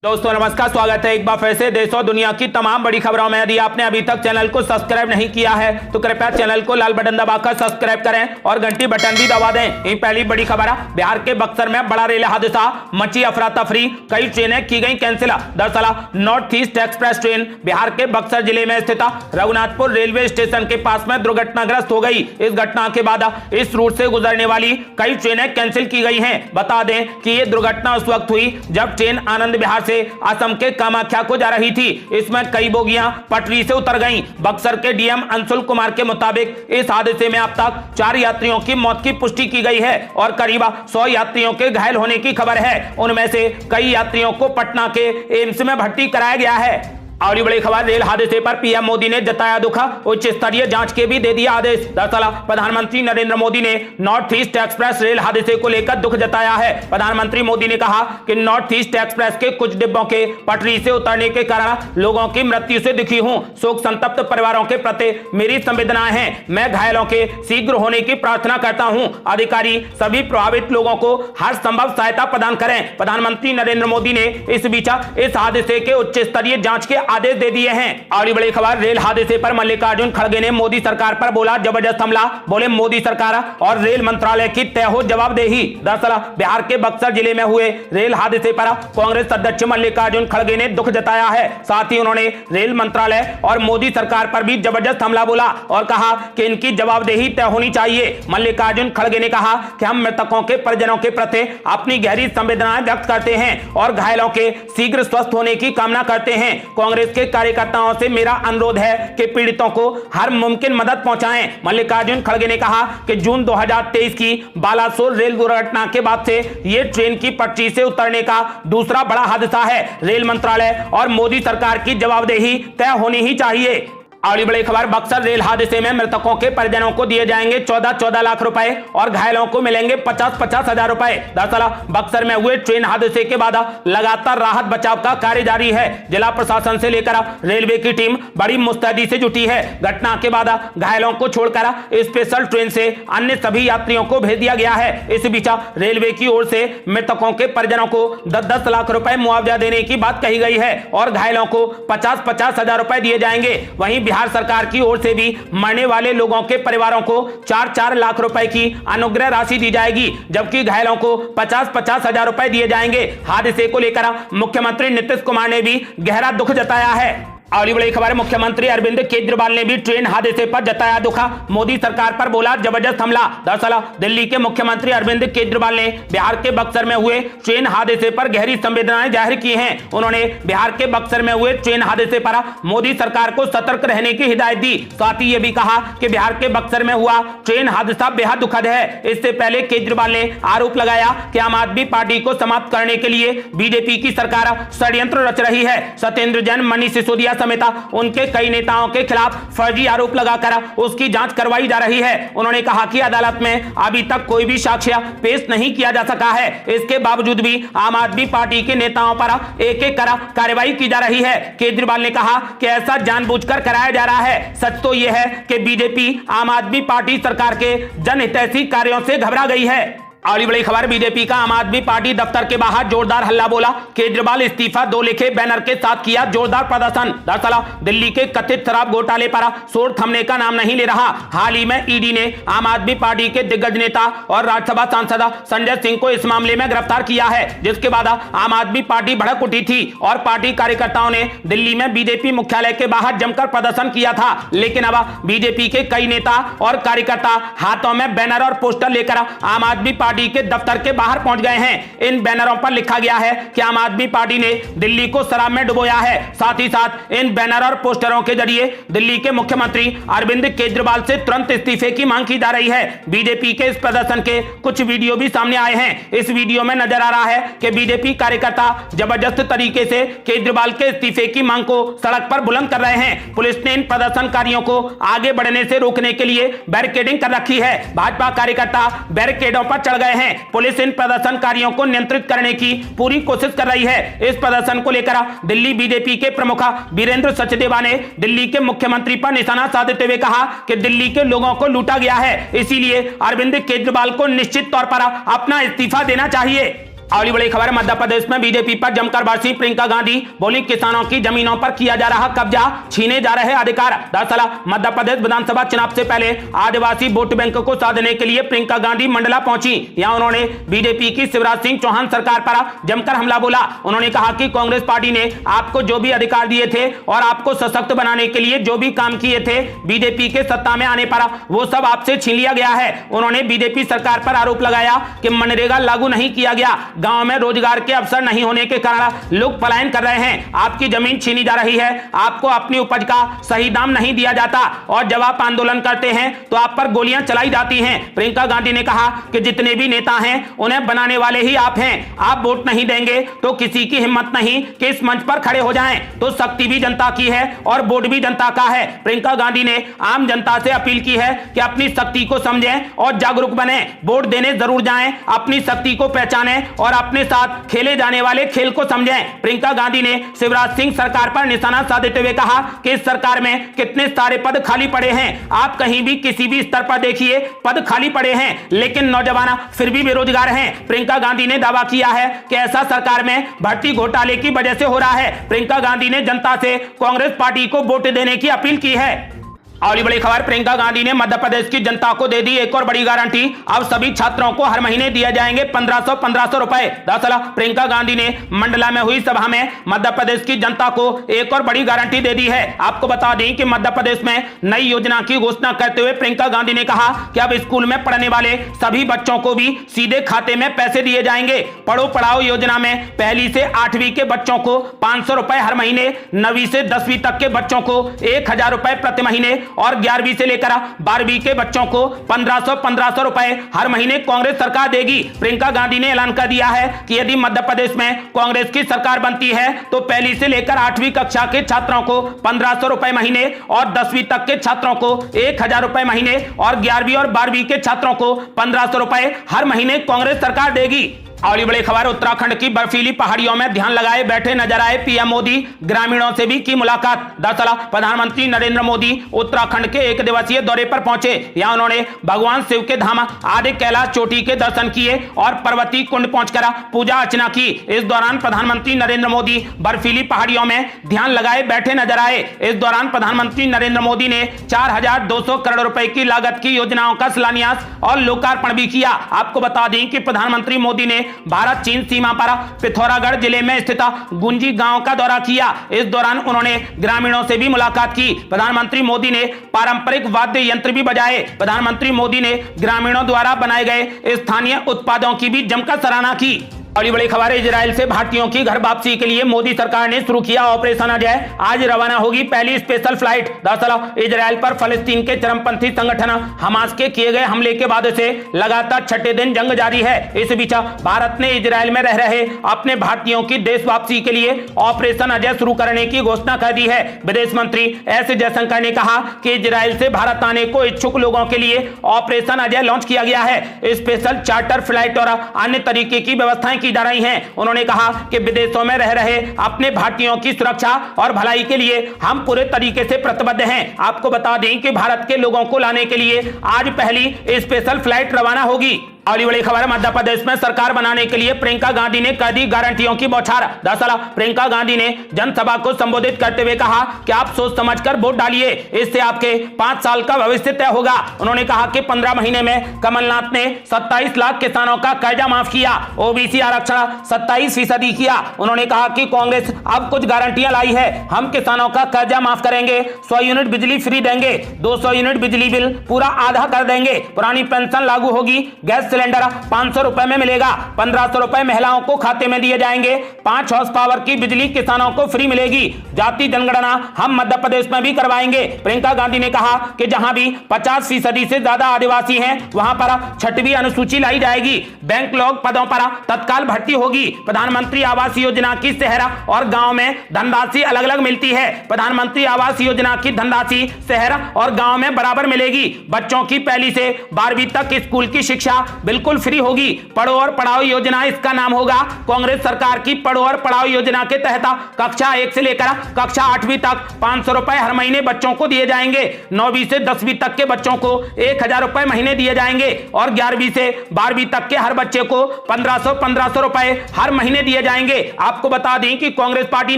दोस्तों नमस्कार, स्वागत है एक बार फिर से देश और दुनिया की तमाम बड़ी खबरों में। यदि आपने अभी तक चैनल को सब्सक्राइब नहीं किया है तो कृपया चैनल को लाल बटन दबाकर सब्सक्राइब करें और घंटी बटन भी दबा दें। यही पहली बड़ी खबर है, बिहार के बक्सर में बड़ा रेल हादसा, मची अफरा तफरी, कई ट्रेनें की गई कैंसिल। दरअसल north east express train Bihar के बक्सर जिले में स्थित रघुनाथपुर रेलवे स्टेशन के पास में दुर्घटनाग्रस्त हो गई। इस घटना के बाद इस रूट से गुजरने वाली कई ट्रेनें कैंसिल की गई हैं। बता दें कि यह दुर्घटना उस वक्त हुई जब ट्रेन आनंद विहार से असम के कामाख्या को जा रही थी। इसमें कई बोगियां पटरी से उतर गईं। बक्सर के डीएम अंशुल कुमार के मुताबिक इस हादसे में अब तक 4 यात्रियों की मौत की पुष्टि की गई है और करीब 100 यात्रियों के घायल होने की खबर है। उनमें से कई यात्रियों को पटना के एम्स में भर्ती कराया गया है। और बड़ी खबर, रेल हादसे पर पीएम मोदी ने जताया दुख, उच्च स्तरीय जांच के भी दे दिया आदेश। दरअसल प्रधानमंत्री नरेंद्र मोदी ने नॉर्थ ईस्ट एक्सप्रेस रेल हादसे को लेकर दुख जताया है। प्रधानमंत्री मोदी ने कहा कि नॉर्थ ईस्ट एक्सप्रेस के कुछ डिब्बों के पटरी से उतरने के कारण लोगों की मृत्यु से दुखी हूं। शोक संतप्त परिवारों के प्रति मेरी संवेदनाएं हैं। मैं घायलों के शीघ्र होने की प्रार्थना करता हूं। अधिकारी सभी प्रभावित लोगों को हर संभव सहायता प्रदान करें। प्रधानमंत्री नरेंद्र मोदी ने इस बीच इस हादसे के उच्च स्तरीय जांच के आदेश दे दिए हैं। और बड़ी खबर, रेल हादसे पर मल्लिकार्जुन खड़गे ने मोदी सरकार पर बोला जबरदस्त हमला। बोले मोदी सरकार और रेल मंत्रालय की तय हो जवाबदेही। दरअसल बिहार के बक्सर जिले में हुए रेल हादसे पर कांग्रेस अध्यक्ष मल्लिकार्जुन खड़गे ने दुख जताया है। साथ ही उन्होंने रेल मंत्रालय और मोदी सरकार पर भी जबरदस्त हमला बोला और कहा कि इनकी जवाबदेही तय होनी चाहिए। मल्लिकार्जुन खड़गे ने कहा कि हम मृतकों के परिजनों के प्रति अपनी गहरी संवेदनाएं व्यक्त करते हैं और घायलों के शीघ्र स्वस्थ होने की कामना करते हैं। कांग्रेस के कार्यकर्ताओं से मेरा अनुरोध है कि पीड़ितों को हर मुमकिन मदद पहुंचाएं। मल्लिकार्जुन खड़गे ने कहा कि जून 2023 की बालासोर रेल दुर्घटना के बाद से यह ट्रेन की पटरी से उतरने का दूसरा बड़ा हादसा है। रेल मंत्रालय और मोदी सरकार की जवाबदेही तय होनी ही चाहिए। और बड़ी खबर, बक्सर रेल हादसे में मृतकों के परिजनों को दिए जाएंगे 14 लाख रुपए और घायलों को मिलेंगे 50 हजार रुपए। दरअसल बक्सर में हुए ट्रेन हादसे के बाद लगातार राहत बचाव का कार्य जारी है। जिला प्रशासन से लेकर रेलवे की टीम बड़ी मुस्तैदी से जुटी है। घटना के बाद घायलों को छोड़कर स्पेशल ट्रेन से अन्य सभी यात्रियों को भेज दिया गया है। इस बीच रेलवे की ओर से मृतकों के परिजनों को 10 लाख रुपए मुआवजा देने की बात कही गई है और घायलों को 50 हजार रुपए दिए जाएंगे। वहीं बिहार सरकार की ओर से भी मरने वाले लोगों के परिवारों को 4 लाख रुपए की अनुग्रह राशि दी जाएगी, जबकि घायलों को 50 हजार रुपए दिए जाएंगे। हादसे को लेकर मुख्यमंत्री नीतीश कुमार ने भी गहरा दुख जताया है। और बड़ी खबर, मुख्यमंत्री अरविंद केजरीवाल ने भी ट्रेन हादसे पर जताया दुख, मोदी सरकार पर बोला जबरदस्त हमला। दरअसल दिल्ली के मुख्यमंत्री अरविंद केजरीवाल ने बिहार के बक्सर में हुए ट्रेन हादसे पर गहरी संवेदनाएं जाहिर की हैं। उन्होंने बिहार के बक्सर में हुए ट्रेन हादसे पर मोदी सरकार को सतर्क रहने की हिदायत दी। साथ ही ये भी कहा कि बिहार के बक्सर में हुआ ट्रेन हादसा बेहद दुखद है। इससे पहले केजरीवाल ने आरोप लगाया कि आम आदमी पार्टी को समाप्त करने के लिए बीजेपी की सरकार षड्यंत्र रच रही है। सत्येंद्र जैन, मनीष सिसोदिया समेत उनके कई नेताओं के खिलाफ फर्जी आरोप लगाकर उसकी जांच करवाई जा रही है। उन्होंने कहा कि अदालत में अभी तक कोई भी साक्ष्य पेश नहीं किया जा सका है। इसके बावजूद भी आम आदमी पार्टी के नेताओं पर एक-एक कर कार्रवाई की जा रही है। केजरीवाल ने कहा कि ऐसा जानबूझकर कराया जा रहा है। सच तो यह है कि बीजेपी आम आदमी पार्टी सरकार के जनहितैषी कार्यों से घबरा गई है। और बड़ी खबर, बीजेपी का आम आदमी पार्टी दफ्तर के बाहर जोरदार हल्ला बोला। केजरीवाल इस्तीफा दो लिखे बैनर के साथ किया जोरदार प्रदर्शन। दरअसल दिल्ली के कथित शराब घोटाले पर शोर थमने का नाम नहीं ले रहा। हाल ही में ईडी ने आम आदमी पार्टी के दिग्गज नेता और राज्यसभा सांसद संजय सिंह को इस मामले में गिरफ्तार किया है, जिसके बाद आम आदमी पार्टी भड़क उठी थी और पार्टी कार्यकर्ताओं ने दिल्ली में बीजेपी मुख्यालय के बाहर जमकर प्रदर्शन किया था। लेकिन अब बीजेपी के कई नेता और कार्यकर्ता हाथों में बैनर और पोस्टर लेकर आम आदमी पार्टी के दफ्तर के बाहर पहुंच गए हैं। इन बैनरों पर लिखा गया है कि आम आदमी पार्टी ने दिल्ली को शराब में डुबोया है। साथ ही साथ इन बैनर और पोस्टरों के जरिए दिल्ली के मुख्यमंत्री अरविंद केजरीवाल से तुरंत इस्तीफे की मांग की जा रही है। बीजेपी के इस प्रदर्शन के कुछ वीडियो भी सामने आए हैं। इस वीडियो में नजर आ रहा है कि बीजेपी कार्यकर्ता जबरदस्त तरीके से केजरीवाल के इस्तीफे की मांग को सड़क पर बुलंद कर रहे हैं। पुलिस ने इन प्रदर्शनकारियों को आगे बढ़ने से रोकने के लिए बैरिकेडिंग कर रखी है। भाजपा कार्यकर्ता बैरिकेडों पर चढ़ गए हैं। पुलिस इन प्रदर्शनकारियों को नियंत्रित करने की पूरी कोशिश कर रही है। इस प्रदर्शन को लेकर दिल्ली बीजेपी के प्रमुख वीरेंद्र सचदेवा ने दिल्ली के मुख्यमंत्री पर निशाना साधते हुए कहा कि दिल्ली के लोगों को लूटा गया है, इसीलिए अरविंद केजरीवाल को निश्चित तौर पर अपना इस्तीफा देना चाहिए। अगली बड़ी खबर, मध्य प्रदेश में बीजेपी पर जमकर बरसी प्रियंका गांधी, बोली किसानों की जमीनों पर किया जा रहा कब्जा, छीने जा रहे अधिकार। दरअसल मध्य प्रदेश विधानसभा चुनाव से पहले आदिवासी वोट बैंक को साधने के लिए प्रियंका गांधी मंडला पहुंची। यहां उन्होंने बीजेपी की शिवराज सिंह चौहान सरकार पर जमकर हमला बोला। उन्होंने कहा कि कांग्रेस पार्टी ने आपको जो भी अधिकार दिए थे और आपको सशक्त बनाने के लिए जो भी काम किए थे, बीजेपी के सत्ता में आने पर वो सब आपसे छीन लिया गया है। उन्होंने बीजेपी सरकार पर आरोप लगाया कि मनरेगा लागू नहीं किया गया, गांव में रोजगार के अवसर नहीं होने के कारण लोग पलायन कर रहे हैं, आपकी जमीन छीनी जा रही है, आपको अपनी उपज का सही दाम नहीं दिया जाता और जब आप आंदोलन करते हैं तो आप पर गोलियां चलाई जाती हैं। प्रियंका गांधी ने कहा कि जितने भी नेता हैं उन्हें बनाने वाले ही आप हैं। आप वोट नहीं देंगे तो किसी की हिम्मत नहीं कि इस मंच पर खड़े हो जाएं। तो शक्ति भी जनता की है और वोट भी जनता का है। प्रियंका गांधी ने आम जनता से अपील की है कि अपनी शक्ति को समझें और जागरूक बने, वोट देने जरूर जाएं, अपनी शक्ति को पहचानें और अपने साथ खेले जाने वाले खेल को समझें। प्रियंका गांधी ने शिवराज सिंह सरकार पर निशाना साधते हुए कहा कि इस सरकार में कितने सारे पद खाली पड़े हैं, आप कहीं भी किसी भी स्तर पर देखिए पद खाली पड़े हैं, लेकिन नौजवान फिर भी बेरोजगार हैं। प्रियंका गांधी ने दावा किया है कि ऐसा सरकार में भर्ती घोटाले की वजह से हो रहा है। प्रियंका गांधी ने जनता से कांग्रेस पार्टी को वोट देने की अपील की है। अगली बड़ी खबर, प्रियंका गांधी ने मध्य प्रदेश की जनता को दे दी एक और बड़ी गारंटी, अब सभी छात्रों को हर महीने दिए जाएंगे 1500 रुपए। दरअसल प्रियंका गांधी ने मंडला में हुई सभा में मध्य प्रदेश की जनता को एक और बड़ी गारंटी दे दी है। आपको बता दें कि मध्य प्रदेश में नई योजना की घोषणा करते हुए प्रियंका गांधी ने कहा कि अब स्कूल में पढ़ने वाले सभी बच्चों को भी सीधे खाते में पैसे दिए जाएंगे। पढ़ो पढ़ाओ योजना में पहली से 8वीं के बच्चों को 500 रुपए हर महीने, 9वीं से 10वीं तक के बच्चों को 1000 रुपए प्रति महीने और 11वीं से लेकर 12वीं के बच्चों को 1500 रुपए हर महीने कांग्रेस सरकार देगी। प्रियंका गांधी ने ऐलान कर दिया है कि यदि मध्य प्रदेश में कांग्रेस की सरकार बनती है तो पहली से लेकर 8वीं कक्षा के छात्रों को 1500 रुपए महीने और 10वीं तक के छात्रों को 1000 रुपए महीने और 11वीं और 12वीं के छात्रों को 1500 रुपए हर महीने कांग्रेस सरकार देगी। अगली बड़ी खबर, उत्तराखंड की बर्फीली पहाड़ियों में ध्यान लगाए बैठे नजर आए पीएम मोदी, ग्रामीणों से भी की मुलाकात। दरअसल प्रधानमंत्री नरेंद्र मोदी उत्तराखंड के एक दिवसीय दौरे पर पहुंचे। यहां उन्होंने भगवान शिव के धाम आदि कैलाश चोटी के दर्शन किए और पर्वतीय कुंड पहुंचकर पूजा अर्चना की। इस दौरान प्रधानमंत्री नरेंद्र मोदी बर्फीली पहाड़ियों में ध्यान लगाए बैठे नजर आए। इस दौरान प्रधानमंत्री नरेंद्र मोदी ने 4200 करोड़ रुपए की लागत की योजनाओं का शिलान्यास और लोकार्पण भी किया। आपको बता दें कि प्रधानमंत्री मोदी ने भारत चीन सीमा पर पिथौरागढ़ जिले में स्थित गुंजी गांव का दौरा किया। इस दौरान उन्होंने ग्रामीणों से भी मुलाकात की। प्रधानमंत्री मोदी ने पारंपरिक वाद्य यंत्र भी बजाए। प्रधानमंत्री मोदी ने ग्रामीणों द्वारा बनाए गए स्थानीय उत्पादों की भी जमकर सराहना की। अगली बड़ी खबर, इजराइल से भारतीयों की घर वापसी के लिए मोदी सरकार ने शुरू किया ऑपरेशन अजय, आज रवाना होगी पहली स्पेशल फ्लाइट। दरअसल इजराइल पर फलस्तीन के चरमपंथी संगठन हमास के किए गए हमले के बाद से लगातार छठे दिन जंग जारी है। इस बीच भारत ने इजराइल में रह रहे अपने भारतीयों की देश वापसी के लिए ऑपरेशन अजय शुरू करने की घोषणा कर दी है। विदेश मंत्री एस जयशंकर ने कहा कि इजराइल से भारत आने को इच्छुक लोगों के लिए ऑपरेशन अजय लॉन्च किया गया है। स्पेशल चार्टर फ्लाइट और अन्य तरीके की व्यवस्थाएं जा रही हैं। उन्होंने कहा कि विदेशों में रह रहे अपने भारतीयों की सुरक्षा और भलाई के लिए हम पूरे तरीके से प्रतिबद्ध हैं। आपको बता दें कि भारत के लोगों को लाने के लिए आज पहली स्पेशल फ्लाइट रवाना होगी। अगली बड़ी खबर, मध्य प्रदेश में सरकार बनाने के लिए प्रियंका गांधी ने कर दी गारंटियों की बौछार। दरअसल प्रियंका गांधी ने जनसभा को संबोधित करते हुए कहा कि आप सोच समझकर वोट डालिए, इससे आपके 5 साल का भविष्य तय होगा। उन्होंने कहा कि 15 महीने में कमलनाथ ने 27 लाख किसानों का कर्जा माफ किया, ओबीसी आरक्षण 27% किया। उन्होंने कहा कि कांग्रेस अब कुछ गारंटियां लाई है, हम किसानों का कर्जा माफ करेंगे, 100 यूनिट बिजली फ्री देंगे, 200 यूनिट बिजली बिल पूरा आधा कर देंगे, पुरानी पेंशन लागू होगी, गैस सिलेंडर 500 रुपए में मिलेगा, 1500 रुपए महिलाओं को खाते में दिए जाएंगे, 5 हॉर्स पावर की बिजली किसानों को फ्री मिलेगी, जाति जनगणना हम मध्य प्रदेश में भी करवाएंगे। प्रियंका गांधी ने कहा कि जहां भी 50% से ज्यादा आदिवासी हैं वहां पर 6वीं अनुसूची लाई जाएगी, बैंक लोक पदों पर तत्काल भर्ती होगी, प्रधानमंत्री आवास योजना की शहर और गांव में धनराशि अलग अलग मिलती है, प्रधानमंत्री आवास योजना की धनराशि शहर और गांव में बराबर मिलेगी, बच्चों की पहली से 12वीं तक स्कूल की शिक्षा बिल्कुल फ्री होगी। पढ़ो और पढ़ाओ योजना इसका नाम होगा। कांग्रेस सरकार की पढ़ो और पढ़ाओ योजना के तहत कक्षा 1 से लेकर कक्षा 8वीं तक 500 रुपए हर महीने बच्चों को दिए जाएंगे। 9वीं से 10वीं तक के बच्चों को 1000 रुपए महीने दिए जाएंगे और 11वीं से 12वीं तक के हर बच्चे को 1500 रुपए हर महीने दिए जाएंगे। आपको बता दें कि कांग्रेस पार्टी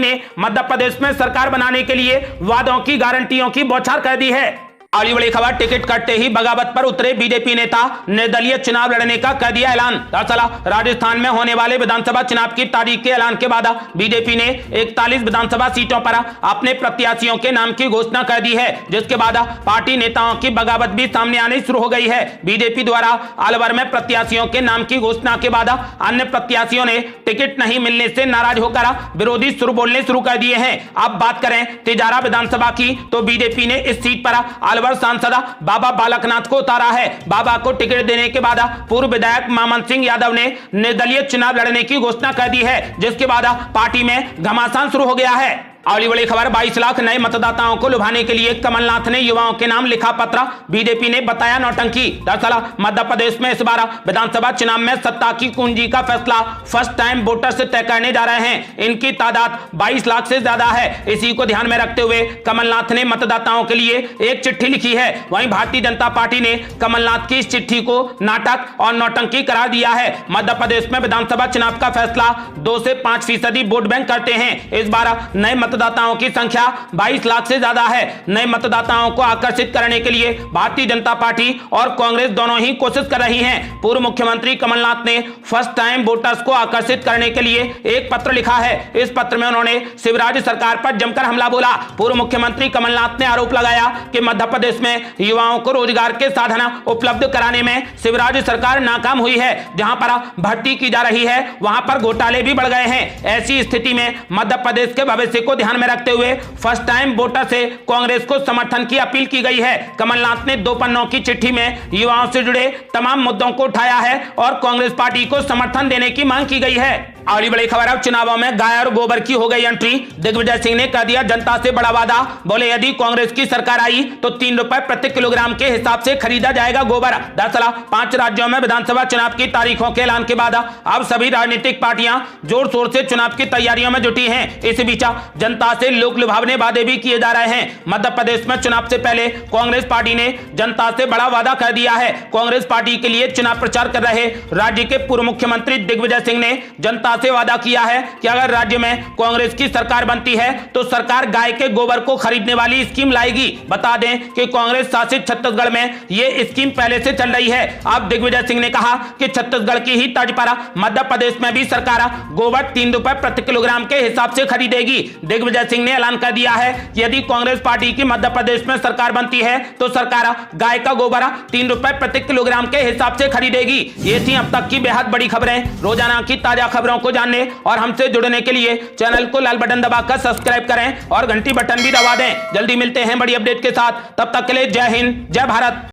ने मध्य प्रदेश में सरकार बनाने के लिए वादों की गारंटियों की बौछार कर दी है। अगली बड़ी खबर, टिकट कटते ही बगावत पर उतरे बीजेपी नेता, निर्दलीय चुनाव लड़ने का कर दिया ऐलान। दरअसल राजस्थान में होने वाले विधानसभा चुनाव की तारीख के ऐलान के बाद बीजेपी ने 41 विधानसभा सीटों पर अपने प्रत्याशियों के नाम की घोषणा कर दी है, जिसके बाद पार्टी नेताओं की बगावत भी सामने आनी शुरू हो गई है। बीजेपी द्वारा अलवर में प्रत्याशियों के नाम की घोषणा के बाद अन्य प्रत्याशियों ने टिकट नहीं मिलने से नाराज होकर विरोधी सुर बोलने शुरू कर दिए हैं। अब बात करें तिजारा विधानसभा की, तो बीजेपी ने इस सीट पर सांसद बाबा बालकनाथ को उतारा है। बाबा को टिकट देने के बाद पूर्व विधायक मामन सिंह यादव ने निर्दलीय चुनाव लड़ने की घोषणा कर दी है, जिसके बाद पार्टी में घमासान शुरू हो गया है। अगली बड़ी खबर, 22 लाख नए मतदाताओं को लुभाने के लिए कमलनाथ ने युवाओं के नाम लिखा पत्र, बीजेपी ने बताया नौटंकी। दरअसल मध्य प्रदेश में इस बार विधानसभा चुनाव में सत्ता की कुंजी का फैसला फर्स्ट टाइम वोटर से तय करने जा रहे हैं। इनकी तादाद 22 लाख से ज्यादा है। इसी को ध्यान में रखते हुए कमलनाथ ने मतदाताओं के लिए एक चिट्ठी लिखी है। वहीं भारतीय जनता पार्टी ने कमलनाथ की इस चिट्ठी को नाटक और नौटंकी करार दिया है। मध्य प्रदेश में विधानसभा चुनाव का फैसला 2 से 5% वोट बैंक करते हैं। इस बार नए मतदाताओं की संख्या 22 लाख से ज्यादा है। नए मतदाताओं को आकर्षित करने के लिए भारतीय जनता पार्टी और कांग्रेस दोनों ही कोशिश कर रही हैं। पूर्व मुख्यमंत्री कमलनाथ ने फर्स्ट टाइम वोटर्स को आकर्षित करने के लिए एक पत्र लिखा है। इस पत्र में उन्होंने शिवराज सरकार पर जमकर हमला बोला। पूर्व मुख्यमंत्री कमलनाथ ने आरोप लगाया कि मध्य प्रदेश में युवाओं को रोजगार के साधन उपलब्ध कराने में शिवराज सरकार नाकाम हुई है। जहां पर भर्ती की जा रही है वहां पर घोटाले भी बढ़ गए हैं। ऐसी स्थिति में मध्य प्रदेश के भविष्य को ध्यान में रखते हुए फर्स्ट टाइम वोटर से कांग्रेस को समर्थन की अपील की गई है। कमलनाथ ने 2 पन्नों की चिट्ठी में युवाओं से जुड़े तमाम मुद्दों को उठाया है और कांग्रेस पार्टी को समर्थन देने की मांग की गई है। अगली बड़ी खबर, अब चुनावों में गाय और गोबर की हो गई एंट्री। दिग्विजय सिंह ने कर दिया जनता से बड़ा वादा। बोले यदि कांग्रेस की सरकार आई तो 3 रुपए प्रति किलोग्राम के हिसाब से खरीदा जाएगा गोबर। दरअसल 5 राज्यों में विधानसभा चुनाव की तारीखों के ऐलान के बाद अब सभी राजनीतिक पार्टियां जोर शोर से चुनाव की तैयारियों में जुटी हैं। इस बीच जनता से लोक लुभावने वादे भी किए जा रहे हैं। मध्य प्रदेश में चुनाव से पहले कांग्रेस पार्टी ने जनता से बड़ा वादा कर दिया है। कांग्रेस पार्टी के लिए चुनाव प्रचार कर रहे राज्य के पूर्व मुख्यमंत्री दिग्विजय सिंह ने जनता से वादा किया है कि अगर राज्य में कांग्रेस की सरकार बनती है तो सरकार गाय के गोबर को खरीदने वाली स्कीम लाएगी। बता दें कि कांग्रेस शासित छत्तीसगढ़ में यह स्कीम पहले से चल रही है। अब दिग्विजय सिंह ने कहा कि छत्तीसगढ़ की ही तर्ज पर मध्य प्रदेश में भी सरकार गोबर 3 रुपए प्रति किलोग्राम के हिसाब से खरीदेगी। दिग्विजय सिंह ने ऐलान कर दिया है कि यदि कांग्रेस पार्टी की मध्य प्रदेश में सरकार बनती है तो सरकार गाय का गोबर 3 रुपए प्रति किलोग्राम के हिसाब से खरीदेगी। ये थी अब तक की बेहद बड़ी खबरें। रोजाना की ताजा खबरों को जानने और हमसे जुड़ने के लिए चैनल को लाल बटन दबाकर सब्सक्राइब करें और घंटी बटन भी दबा दें। जल्दी मिलते हैं बड़ी अपडेट के साथ, तब तक के लिए जय हिंद, जय भारत।